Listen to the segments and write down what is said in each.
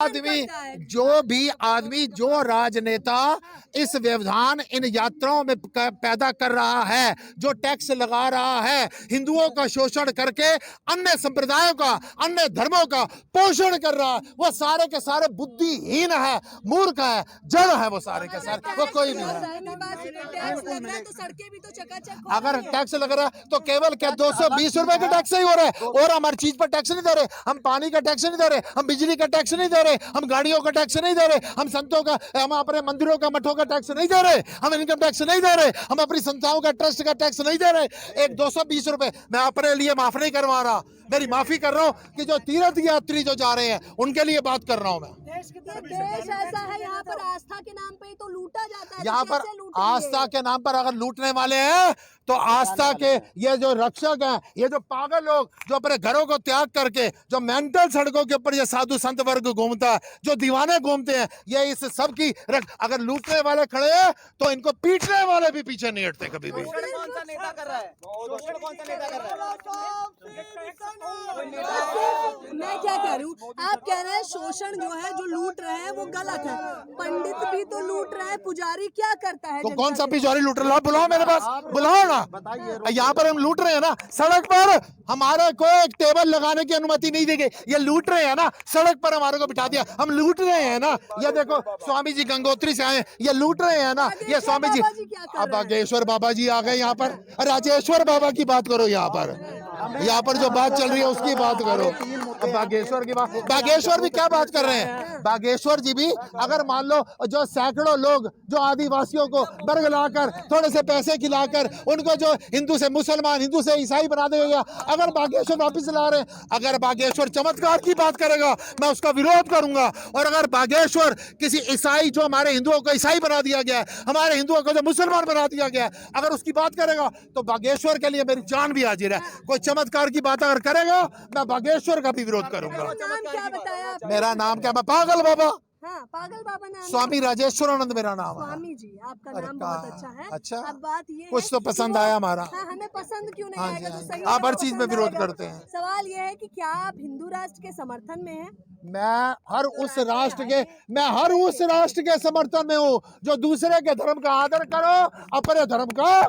आदमी जो राजनेता इस व्यवधान इन यात्राओं में पैदा कर रहा है, जो टैक्स लगा रहा है, हिंदुओं का शोषण करके अन्य संप्रदायों का, अन्य धर्मों का पोषण कर रहा है, वो सारे के सारे बुद्धिहीन है, मूर्ख है, जड़ है, वो सारे के सारे, वो कोई नहीं है। अगर टैक्स लग रहा है तो केवल क्या 220 रुपए का टैक्स ही हो रहा है, और हमारी चीज पर टैक्स नहीं दे रहे, हम पानी का टैक्स नहीं दे रहे, हम बिजली का टैक्स नहीं दे रहे, हम गाड़ियों का टैक्स नहीं दे रहे, हम संतों का, हम अपने मंदिरों का, मठों का टैक्स नहीं दे रहे, हम इनकम टैक्स नहीं दे रहे, हम अपनी संस्थाओं का, ट्रस्ट का टैक्स नहीं दे रहे। एक 220 रुपए मैं अपने लिए माफ नहीं करवा रहा, मेरी माफी कर रहा हूँ कि जो तीर्थ यात्री जो जा रहे हैं उनके लिए बात कर रहा हूँ मैं। देश ऐसा है, यहाँ पर आस्था के नाम पे ही तो लूटा जाता है। यहाँ पर आस्था के नाम पर अगर लूटने वाले हैं तो आस्था के ये जो रक्षक हैं, ये जो पागल लोग जो अपने घरों को त्याग करके जो मेंटल सड़कों के ऊपर ये साधु संत वर्ग घूमता है, जो दीवाने घूमते हैं, ये इस सब की अगर लूटने वाले खड़े हैं तो इनको पीटने वाले भी पीछे नहीं हटते कभी भी। कौन सा नेता कर रहा है? कौन सा नेता कर रहा है? मैं क्या कह रही हूँ, आप कह रहे हैं शोषण जो है, जो लूट रहे हैं वो गलत है, पंडित भी तो लूट रहे हैं, पुजारी क्या करता है? तो कौन सा पुजारी लूट रहा है? बुलाओ मेरे पास, बुलाओ ना। यहाँ पर हम लूट रहे हैं ना, सड़क पर हमारे को एक टेबल लगाने की अनुमति नहीं दी गई, ये लूट रहे हैं ना, सड़क पर हमारे को बिठा दिया, हम लूट रहे हैं ना। ये देखो स्वामी जी गंगोत्री से आए, ये लूट रहे हैं ना, ये स्वामी जी। अब बागेश्वर बाबा जी आ गए यहाँ पर, राजेश्वर बाबा की बात करो, यहाँ पर जो बात चल रही है उसकी बात करो। बागेश्वर की बात, बागेश्वर भी क्या बात कर रहे हैं? बागेश्वर जी भी अगर मान लो जो सैकड़ों लोग जो आदिवासियों को बर्ग लाकर, थोड़े से पैसे खिलाकर उनको जो हिंदू से मुसलमान, हिंदू से ईसाई बना देगा, अगर बागेश्वर वापिस ला रहे हैं, अगर बागेश्वर चमत्कार की बात करेगा मैं उसका विरोध करूंगा। और अगर बागेश्वर किसी ईसाई, जो हमारे हिंदुओं को ईसाई बना दिया गया है, हमारे हिंदुओं को जो मुसलमान बना दिया गया है, अगर उसकी बात करेगा तो बागेश्वर के लिए मेरी जान भी हाजिर है। कोई चमत्कार की बात अगर करेगा मैं बागेश्वर का भी विरोध करूंगा। नाम क्या बताया? मेरा नाम क्या? मैं पागल बाबा। हाँ, पागल बाबा नाम। स्वामी राजेश्वरानंद मेरा नाम है। स्वामी जी, आपका नाम बहुत अच्छा है। अच्छा, अब बात ये कुछ तो पसंद आया हमारा। हाँ, हमें पसंद क्यों नहीं आएगा? तो सही, आप हर चीज में विरोध करते हैं। सवाल ये है कि क्या आप हिंदू राष्ट्र के समर्थन में हैं? मैं हर उस राष्ट्र के समर्थन में हूँ जो दूसरे के धर्म का आदर करो, अपने धर्म का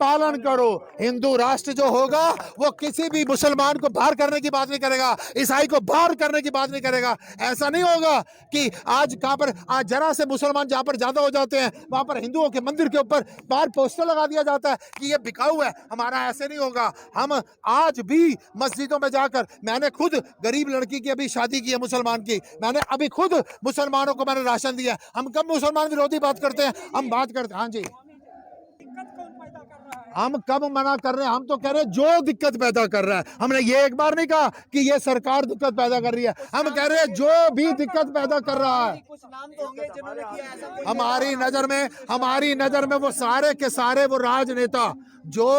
पालन करो। हिंदू राष्ट्र जो होगा वो किसी भी मुसलमान को बाहर करने की बात नहीं करेगा, ईसाई को बाहर करने की बात नहीं करेगा। ऐसा नहीं होगा कि आज कहां पर, आज जरा से मुसलमान जहां पर ज्यादा हो जाते हैं वहां पर हिंदुओं के मंदिर के ऊपर बाहर पोस्टर लगा दिया जाता है कि ये बिकाऊ है। हमारा ऐसे नहीं होगा। हम आज भी मस्जिदों में जाकर, मैंने खुद गरीब लड़की की अभी शादी की है मुसलमान की, मैंने अभी खुद मुसलमानों को मैंने राशन दिया। हम कब मुसलमान विरोधी बात करते हैं? हम बात करते हैं। हाँ जी, हम कब मना कर रहे हैं? हम तो कह रहे हैं जो दिक्कत पैदा कर रहा है। हमने ये एक बार नहीं कहा कि ये सरकार दिक्कत पैदा कर रही है, हम कह रहे हैं जो भी दिक्कत पैदा कर रहा है। कुछ नाम तो होंगे जिन्होंने किया ऐसा। हमारी नजर में वो सारे के सारे वो राजनेता जो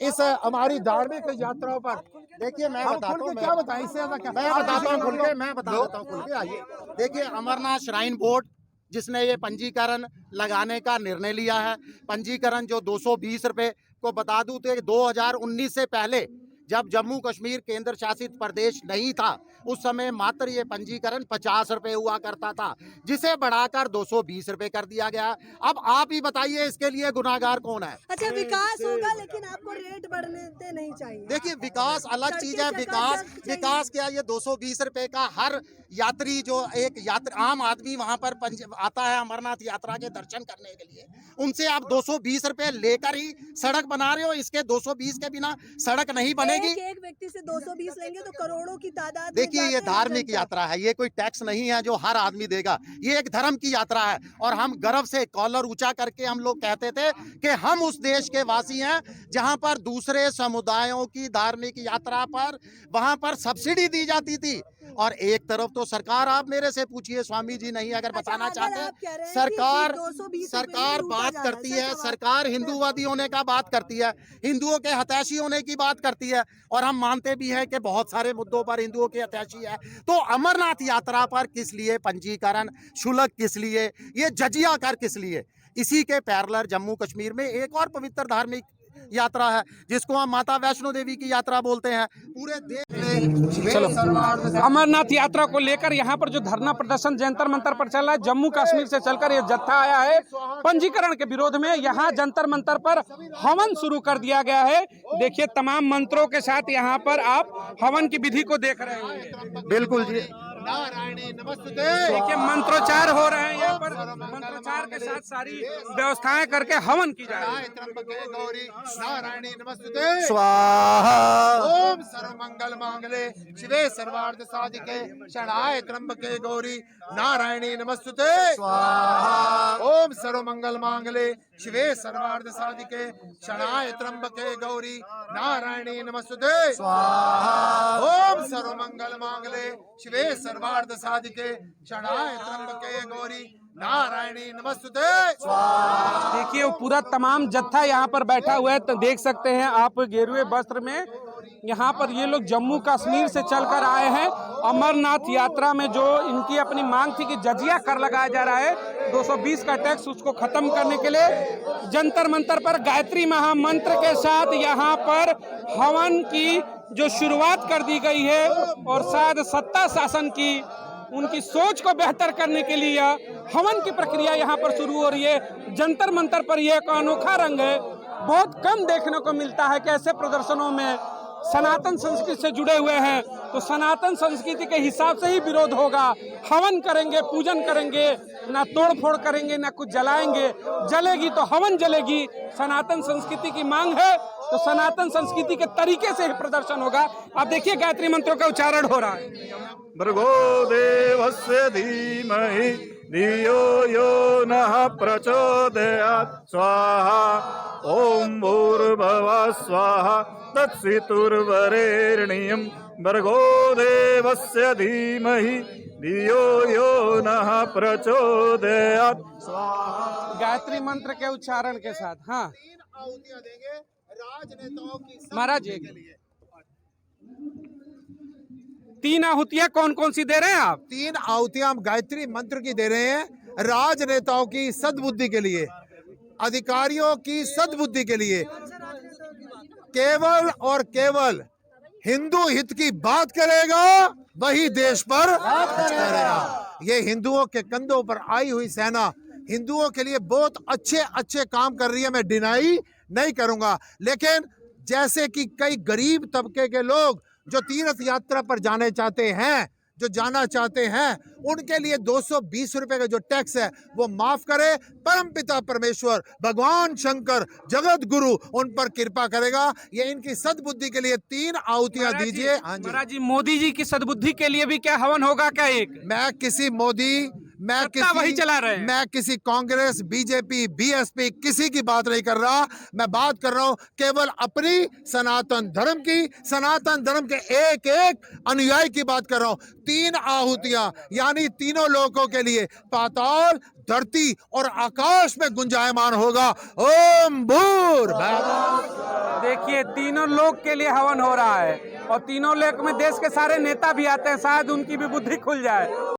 इस हमारी धार्मिक यात्राओं पर, देखिए मैं बताता हूँ, क्या बताएं इससे ज्यादा क्या? मैं बताता हूँ खुल के, मैं बता देता हूँ खुल के। आइए देखिए, अमरनाथ श्राइन बोर्ड जिसने ये पंजीकरण लगाने का निर्णय लिया है, पंजीकरण जो 220 रुपए को बता दूं तो 2019 से पहले जब जम्मू कश्मीर केंद्र शासित प्रदेश नहीं था उस समय मात्र ये पंजीकरण 50 रुपए हुआ करता था, जिसे बढ़ाकर 220 रुपए कर दिया गया। अब आप ही बताइए इसके लिए गुनाहगार कौन है? अच्छा, विकास होगा लेकिन आपको रेट बढ़ने नहीं चाहिए। देखिए विकास अलग चीज है। विकास क्या, ये 220 रुपए का हर यात्री, जो एक आम आदमी वहां पर आता है अमरनाथ यात्रा के दर्शन करने के लिए, उनसे आप 220 रुपए लेकर ही सड़क बना रहे हो। इसके 220 के बिना सड़क नहीं बनेगी। एक व्यक्ति से 220 लेंगे तो करोड़ों की तादाद। देखिए ये धार्मिक यात्रा है, ये कोई टैक्स नहीं है जो हर आदमी देगा। ये एक धर्म की यात्रा है और हम गर्व से कॉलर ऊंचा करके हम लोग कहते थे कि हम उस देश के वासी हैं जहां पर दूसरे समुदायों की धार्मिक यात्रा पर वहां पर सब्सिडी दी जाती थी। और एक तरफ तो सरकार, आप मेरे से पूछिए, स्वामी जी नहीं अगर बताना चाहते हैं, सरकार बात करती है, सरकार हिंदूवादी होने का बात करती है, हिंदुओं के हितैषी होने की बात करती है, और हम मानते भी हैं कि बहुत सारे मुद्दों पर हिंदुओं के हितैषी है। तो अमरनाथ यात्रा पर किस लिए पंजीकरण शुल्क, किस लिए ये जजिया कर, किस लिए? इसी के पैरेलल जम्मू कश्मीर में एक और पवित्र धार्मिक यात्रा है, जिसको हम माता वैष्णो देवी की यात्रा बोलते हैं। पूरे देश में चलो, अमरनाथ यात्रा को लेकर यहाँ पर जो धरना प्रदर्शन जंतर मंतर पर चल रहा है, जम्मू कश्मीर से चलकर ये जत्था आया है पंजीकरण के विरोध में। यहाँ जंतर मंतर पर हवन शुरू कर दिया गया है। देखिए, तमाम मंत्रों के साथ यहाँ पर आप हवन की विधि को देख रहे हैं। बिल्कुल जी, नारायणी नमस्ते। देखिए, मंत्रोच्चार हो रहे हैं यहाँ पर। मंत्रोच्चार के साथ सारी व्यवस्थाएं करके हवन की जा रही है। त्र्यंबके गौरी नारायणी नमस्ते। स्वाहा। ओम सर्वमंगल मांगले शिवे सर्वार्थ साधिके शरणाय त्र्यंबके गौरी नारायणी नमस्ते। स्वाहा। ओम सर्वमंगल मांगले शिवे सर्वार्थ साधिके शरणाय त्र्यंबके गौरी नारायणी नमस्ते। स्वाहा। ओम सर्वमंगल मांगले शिवे सर्वार्थ साधिके शरणाय त्र्यंबके गौरी नारायणी नमस्ते। देखिए, वो पूरा तमाम जत्था यहाँ पर बैठा हुआ है। तो देख सकते हैं आप, गेरुए वस्त्र में यहाँ पर ये लोग जम्मू कश्मीर से चलकर आए हैं। अमरनाथ यात्रा में जो इनकी अपनी मांग थी कि जजिया कर लगाया जा रहा है 220 का टैक्स, उसको खत्म करने के लिए जंतर मंतर पर गायत्री महामंत्र के साथ यहाँ पर हवन की जो शुरुआत कर दी गई है। और शायद सत्ता शासन की उनकी सोच को बेहतर करने के लिए हवन की प्रक्रिया यहाँ पर शुरू हो रही है। जंतर मंतर पर यह एक अनोखा रंग है। बहुत कम देखने को मिलता है कि ऐसे प्रदर्शनों में सनातन संस्कृति से जुड़े हुए हैं, तो सनातन संस्कृति के हिसाब से ही विरोध होगा। हवन करेंगे, पूजन करेंगे, ना तोड़ फोड़ करेंगे, ना कुछ जलाएंगे। जलेगी तो हवन जलेगी। सनातन संस्कृति की मांग है तो सनातन संस्कृति के तरीके से ही प्रदर्शन होगा। आप देखिए, गायत्री मंत्रों का उच्चारण हो रहा है। भर्गो देवस्य धीमहि धियो यो नः प्रचोदयात् स्वाहा। ओम भूर्भुवः स्वाहा तत्सवितुर्वरेण्यं भर्गो देवस्य धीमहि धियो यो नः प्रचोदयात् स्वाहा। गायत्री मंत्र के उच्चारण के साथ। हाँ आहुतियां देंगे राजनेताओं की महाराज, 3 आहुतियां कौन कौन सी दे रहे हैं आप? 3 आहुतियां हम गायत्री मंत्र की दे रहे हैं, राजनेताओं की सद्बुद्धि के लिए, अधिकारियों की सद्बुद्धि के लिए। केवल और केवल हिंदू हित की बात करेगा वही देश पर राज करेगा। ये हिंदुओं के कंधों पर आई हुई सेना हिंदुओं के लिए बहुत अच्छे अच्छे काम कर रही है, मैं डिनाई नहीं करूंगा। लेकिन जैसे कि कई गरीब तबके के लोग जो तीर्थ यात्रा पर जाने चाहते हैं, जो जाना चाहते हैं, उनके लिए 220 रुपए का जो टैक्स है वो माफ करे। परमपिता परमेश्वर भगवान शंकर जगत गुरु उन पर कृपा करेगा। ये इनकी सद्बुद्धि के लिए 3 आहुतियां दीजिए। हाँ जी महाराज जी, मोदी जी की सद्बुद्धि के लिए भी क्या हवन होगा क्या? एक मैं किसी मोदी, वही चला रहे हैं। मैं किसी कांग्रेस, बीजेपी, बीएसपी किसी की बात नहीं कर रहा। मैं बात कर रहा हूं केवल अपनी सनातन धर्म की, सनातन धर्म के एक एक अनुयायी की बात कर रहा हूं। 3 आहुतियां यानी तीनों लोगों के लिए, पाताल, धरती और आकाश में गुंजायमान होगा। ओम भूर। देखिए, तीनों लोक के लिए हवन हो रहा है और तीनों लोक में देश के सारे नेता भी आते हैं। शायद उनकी भी बुद्धि खुल जाए।